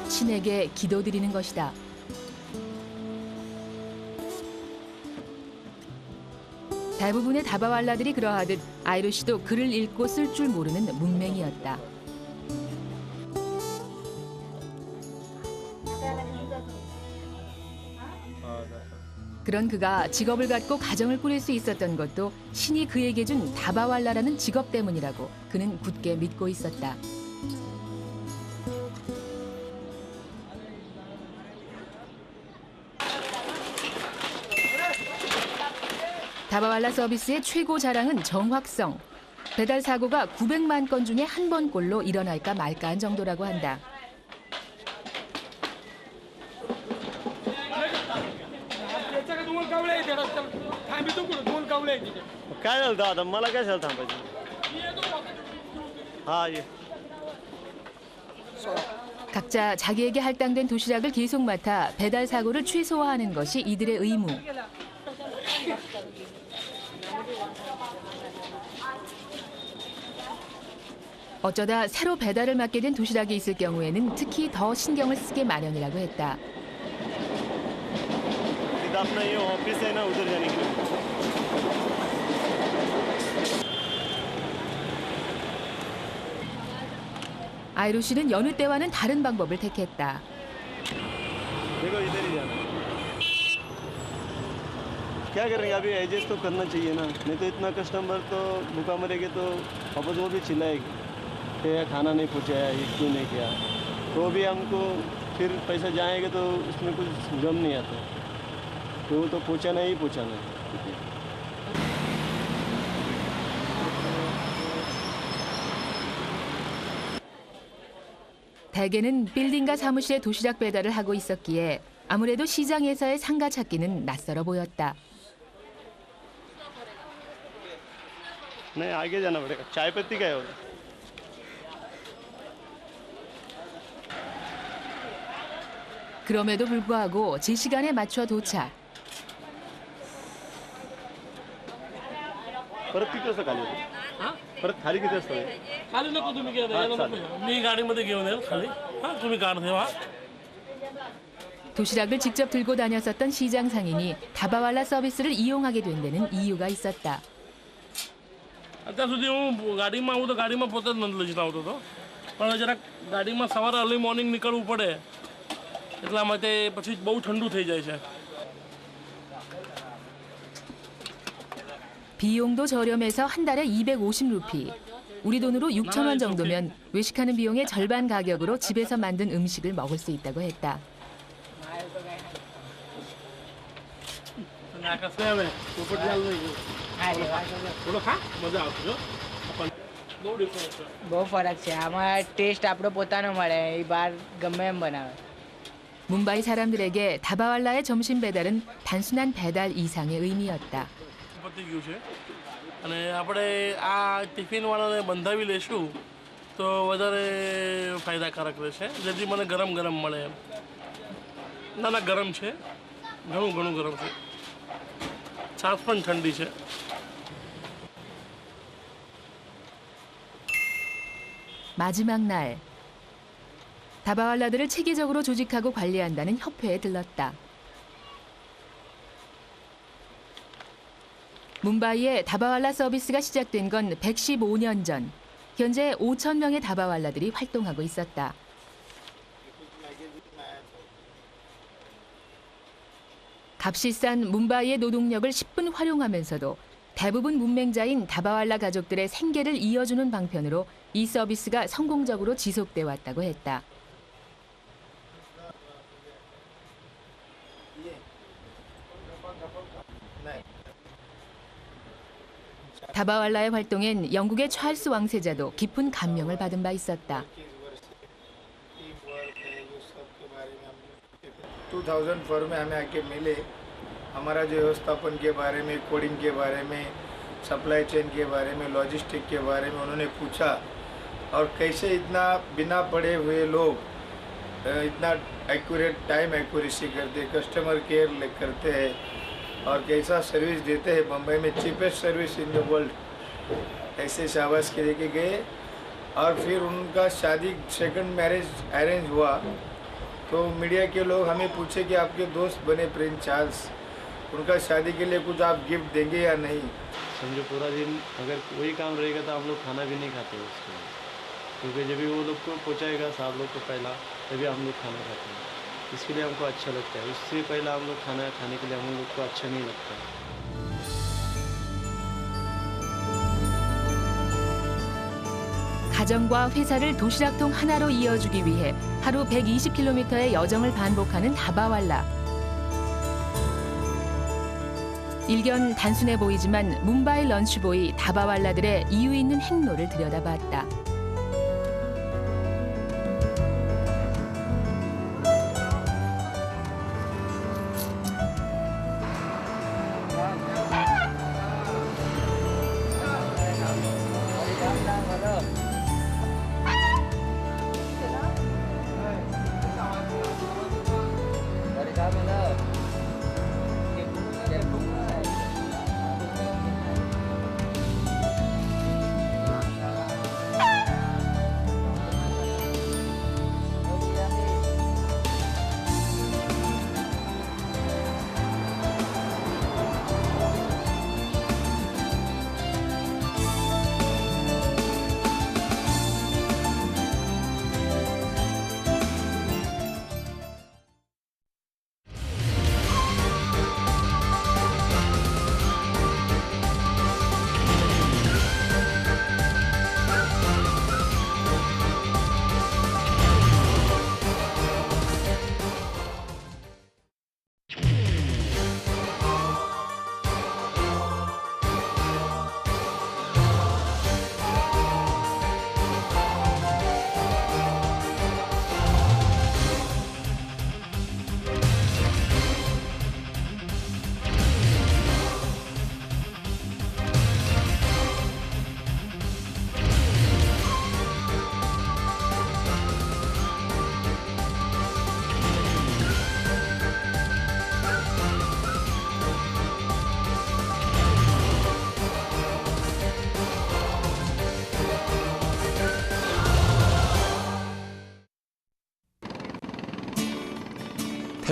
신에게 기도드리는 것이다. 대부분의 다바왈라들이 그러하듯 아이루 씨도 글을 읽고 쓸 줄 모르는 문맹이었다. 그런 그가 직업을 갖고 가정을 꾸릴 수 있었던 것도 신이 그에게 준 다바왈라라는 직업 때문이라고 그는 굳게 믿고 있었다. 다바왈라 서비스의 최고 자랑은 정확성. 배달 사고가 900만 건 중에 한 번꼴로 일어날까 말까한 정도라고 한다. काय झालं आता मला काय झालं थांबायचं 아 예. 각자 자기에게 할당된 도시락을 계속 맡아 배달 사고를 최소화하는 것이 이들의 의무. 어쩌다 새로 배달을 맡게 된 도시락이 있을 경우에는 특히 더 신경을 쓰게 마련이라고 했다. अपना ये ऑफिस है ना उधर जाने के लिए 아이루 씨는 여느 때와는 다른 방법을 택했다. देखो इधर ही जाना क्या करेंगे अभी एडजस्ट तो करना चाहिए ना नहीं तो इतना कस्टमर तो भूखा मरेंगे तो वापस वो भी चिल्लाएगी कि खाना नहीं पहुंचाया ये क्यों नहीं किया तो भी हमको फिर पैसा जाएगा तो उसमें कुछ गम नहीं आता, तो पहुँचाना ही पहुँचाना है। 대개는 빌딩과 사무실에 도시락 배달을 하고 있었기에 아무래도 시장에서의 상가 찾기는 낯설어 보였다. नहीं आगे जाना पड़ेगा। चाय पत्ती का है वो। 그럼에도 불구하고 제 시간에 맞춰 도착. परत किती वाजता खाली होते? परत खाली किती वाजता होते? खाली नको तुम्ही मी गाडीमध्ये घेऊन येईल खाली. तुम्ही काढ ठेवा. 도시락을 직접 들고 다녔었던 시장 상인이 다바왈라 서비스를 이용하게 된 데는 이유가 있었다. અત્યાર સુધી હું ગાડીમાં આવું તો ગાડીમાં પોતે જ નંદ લઈ આવતો હતો, પણ જરાક ગાડીમાં સવારે અર્લી મોર્નિંગ નીકળવું પડે એટલા માટે પછી બહુ ઠંડુ થઈ જાય છે. 비용도 저렴해서 한 달에 250루피. 우리 돈으로 6천 원 정도면 외식하는 비용의 절반 가격으로 집에서 만든 음식을 먹을 수 있다고 했다. બહુ ફરક છે આમાં. ટેસ્ટ આપણો પોતાનો મળે, એ બહાર ગમે એમ બનાવે. 뭄바이 사람들에게 다바왈라의 점심 배달은 단순한 배달 이상의 의미였다. પતી ગયું છે અને આપણે આ ટિફિનવાળાને બંધાવી લેશું તો વધારે ફાયદાકારક રહેશે, જેથી મને ગરમ ગરમ મળે એમ. ના ગરમ છે, ઘણું ગરમ છે. છાશ પણ ઠંડી છે. 마지막 날. 다바왈라들을 체계적으로 조직하고 관리한다는 협회에 들렀다. 뭄바이에 다바왈라 서비스가 시작된 건 115년 전. 현재 5천 명의 다바왈라들이 활동하고 있었다. 값이 싼 뭄바이의 노동력을 10분 활용하면서도 대부분 문맹자인 다바왈라 가족들의 생계를 이어주는 방편으로 이 서비스가 성공적으로 지속돼 왔다고 했다. 다바왈라의 활동엔 영국의 찰스 왕세자도 깊은 감명을 받은 바 있었다. 2004 में हमें आके मिले, हमारा जो व्यवस्थापन के बारे में, कोडिंग के बारे में, सप्लाई चेन के बारे में, लॉजिस्टिक के बारे में उन्होंने पूछा, और कैसे इतना बिना पढ़े हुए लोग इतना एक्यूरेट टाइम एक्यूरेसी करते, कस्टमर केयर करते हैं और कैसा सर्विस देते हैं। बम्बई में cheapest service in the world, ऐसे शाबाश के लेके गए। और फिर उनका शादी सेकंड मैरिज अरेंज हुआ, तो मीडिया के लोग हमें पूछे कि आपके दोस्त बने प्रिंस चार्ल्स, उनका शादी के लिए कुछ आप गिफ्ट देंगे या नहीं। समझो पूरा दिन अगर वही काम रहेगा तो हम लोग खाना भी नहीं खाते उसके, क्योंकि जब भी वो लोग को पहुँचाएगा साहब लोग को पहला, तभी हम लोग खाना खाते हैं। इसके लिए हमको अच्छा लगता है, उससे पहला हम लोग खाना खाने के लिए हम लोग को अच्छा नहीं लगता। 가정과 회사를 도시락통 하나로 이어주기 위해 하루 120km의 여정을 반복하는 다바왈라. 일견 단순해 보이지만 뭄바이 런치보이 다바왈라들의 이유 있는 행로를 들여다봤다.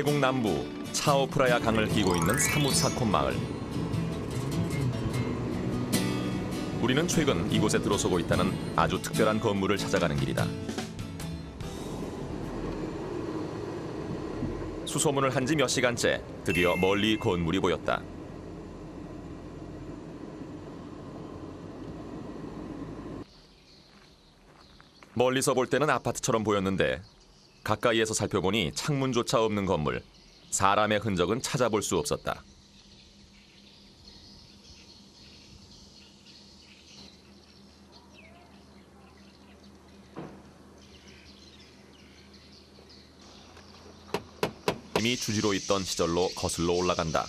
태국 남부 차오프라야 강을 끼고 있는 사무사콘 마을. 우리는 최근 이곳에 들어서고 있다는 아주 특별한 건물을 찾아가는 길이다. 수소문을 한 지 몇 시간째 드디어 멀리 건물이 보였다. 멀리서 볼 때는 아파트처럼 보였는데 가까이에서 살펴보니 창문조차 없는 건물, 사람의 흔적은 찾아볼 수 없었다. 이미 주지로 있던 시절로 거슬러 올라간다.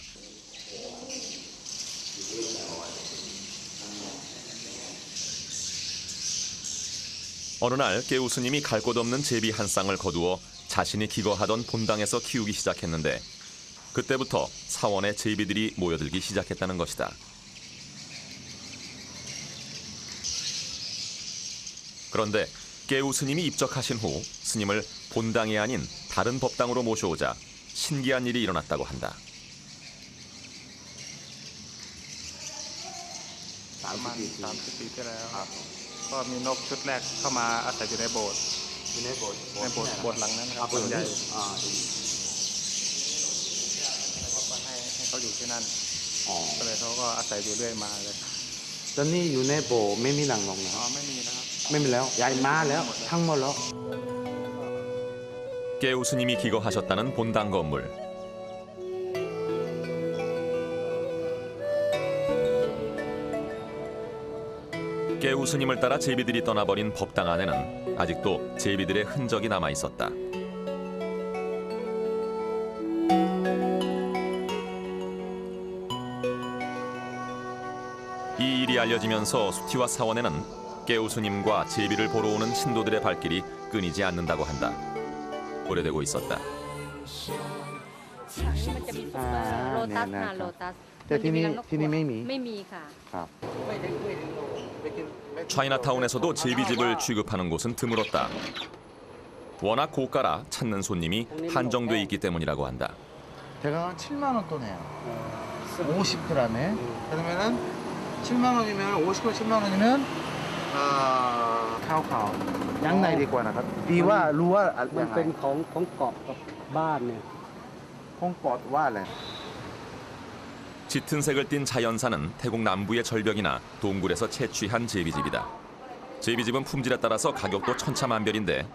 어느 날 깨우 스님이 갈 곳 없는 제비 한 쌍을 거두어 자신이 기거하던 본당에서 키우기 시작했는데 그때부터 사원에 제비들이 모여들기 시작했다는 것이다. 그런데 깨우 스님이 입적하신 후 스님을 본당이 아닌 다른 법당으로 모셔오자 신기한 일이 일어났다고 한다. 30 ปีที่แล้วก็มีนกชุดแรกเข้ามาอาศัยอยู่ในโบสถ์ในโบสถ์หลังนั้นนะครับโบสถ์ใหญ่บอกว่าให้เขาอยู่ที่นั่นก็เลยเขาก็อาศัยอยู่เรื่อยมาเลย ตอนนี้อยู่ในโบสถ์ไม่มีหลังลงนะ ไม่มีนะครับ ไม่มีแล้วย้ายมาแล้วทั้งหมดแล้ว 깨우 스님이 기거하셨다는 본당 건물. 깨우 스님을 따라 제비들이 떠나버린 법당 안에는 아직도 제비들의 흔적이 남아 있었다. 이 일이 알려지면서 수티와 사원에는 깨우 스님과 제비를 보러 오는 신도들의 발길이 끊이지 않는다고 한다. 오래되고 있었다. มันจะมีซุปเปอร์โลตัสค่ะโลตัส แต่ที่นี่ที่นี่ไม่มี ไม่มีค่ะ ครับ 차이나타운에서도 제비집을 취급하는 곳은 드물었다. 워낙 고가라 찾는 손님이 한정돼 있기 때문이라고 한다. 대강은 7만 원 돈이에요. 50g에. 그러면은 7만 원이면 50g 7만 원이면 카오카오. 양나이ดีกว่านะครับดีว่ารู้ว่ามันเป็นของเกาะกับบ้านเนี่ยของเกาะว่าอะไร 짙은 색을 띤 자연산은 태국 남부의 절벽이나 동굴에서 채취한 제비집이다. 제비집은 품질에 따라서 가격도 천차만별인데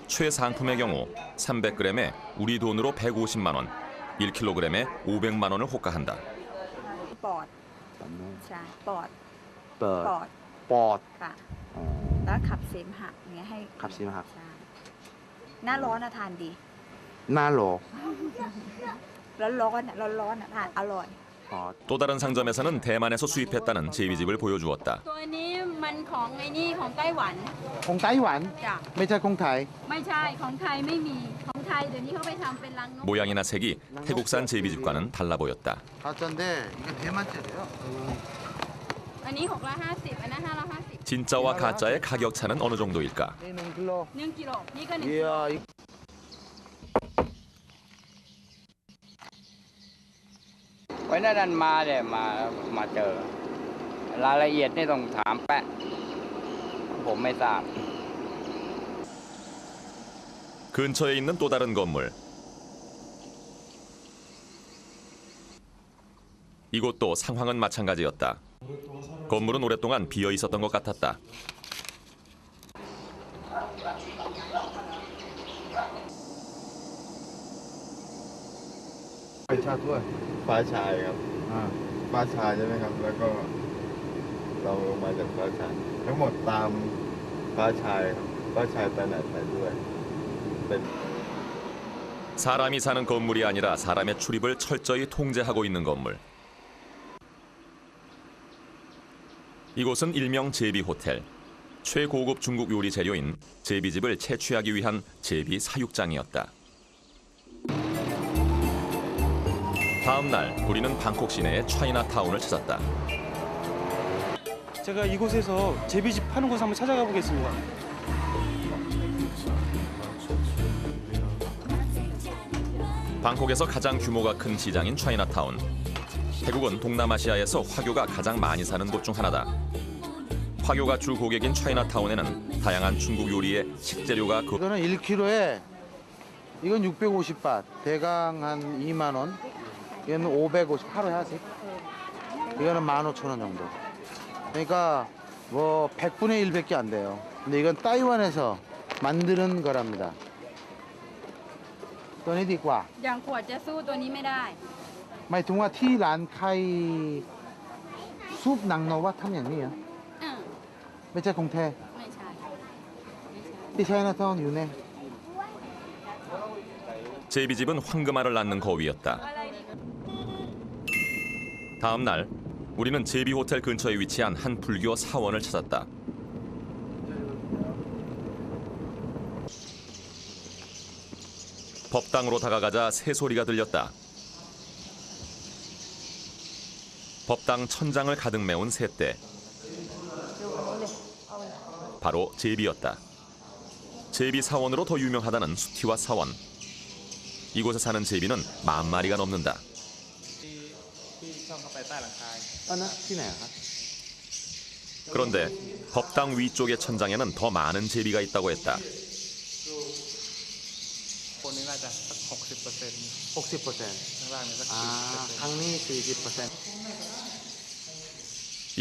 최상품의 경우 300g에 우리 돈으로 150만 원, 1kg에 500만 원을 호가한다. ปอดใช่ปอด ปอด ค่ะแล้วขับเสมหะเงี้ยให้ ขับเสมหะ ใช่หน้าร้อนทานดี หน้าโล ร้อนทานอร่อย 또 다른 상점에서는 대만에서 수입했다는 제비집을 보여주었다. ตัวนี้มันของไอ้นี่ของไต้หวัน ของไต้หวัน จ้ะ ไม่ใช่ของไทย ไม่ใช่ของไทยไม่มีของไทยเดี๋ยวนี้เขาไปทำเป็นรังนก 모양이나 색이 태국산 제비집과는 달라 보였다. 가짜인데 이게 대만짜리예요. อันนี้650อันนั้น550 진짜와 가짜의 가격 차는 어느 정도일까? 1 กิโลนี่ก็1 กิโล 이야, ไว้นั่นมาเนี่ยมาเจอรายละเอียดนี่ต้องถามแปะผมไม่ทราบ 근처에 있는 또 다른 건물. 이곳도 상황은 마찬가지였다. 건물은 오랫동안 비어 있었던 것 같았다. 차ด้วย ฟ้าชายครับฟ้าชายใช่ไหมครับแล้วก็เราลงมาจากฟ้าชายทั้งหมดตามฟ้าชายครับฟ้าชายไปไหนไปด้วยเป็น 사람이 사는 건물이 아니라 사람의 출입을 철저히 통제하고 있는 건물. 이곳은 일명 제비 호텔. 최고급 중국 요리 재료인 제비집을 채취하기 위한 제비 사육장이었다. 다음 날 우리는 방콕 시내의 차이나타운을 찾았다. 제가 이곳에서 제비집 파는 곳을 한번 찾아가 보겠습니다. 방콕에서 가장 규모가 큰 시장인 차이나타운. 태국은 동남아시아에서 화교가 가장 많이 사는 곳 중 하나다. 화교가 주 고객인 차이나타운에는 다양한 중국 요리의 식재료가 이거는 1kg에 이건 650바트, 대강 한 2만 원. 이거는 550 하루에 하세요. 이거는 15,000원 정도. 그러니까 뭐 100분의 1밖에 안 돼요. 근데 이건 따이완에서 만드는 거랍니다.ตัวนี้ดีกว่า อย่างขวดจะสู้ตัวนี้ไม่ได้ หมายถึงว่าที่ร้านใครซุปหนังโนว่าทำอย่างนี้เหรอ ไม่ใช่ของแท้ ไม่ใช่ ที่ใช้นาทอนอยู่เนี่ย 제비집은 황금알을 낳는 거위였다. 다음 날 우리는 제비 호텔 근처에 위치한 한 불교 사원을 찾았다. 법당으로 다가가자 새소리가 들렸다. 법당 천장을 가득 메운 새떼. 바로 제비였다. 제비 사원으로 더 유명하다는 수티와 사원. 이곳에 사는 제비는 10,000마리가 넘는다. ที่ช่องเข้าไปใต้หลังคา ที่ไหนครับ 그런데 법당 위쪽의 천장에는 더 많은 제비가 있다고 했다. คนนี้น่าจะสัก 60% 60%. ข้างล่างเนี่ยสัก 강리 40%.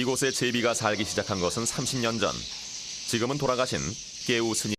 이곳에 제비가 살기 시작한 것은 30년 전. 지금은 돌아가신 깨우 스님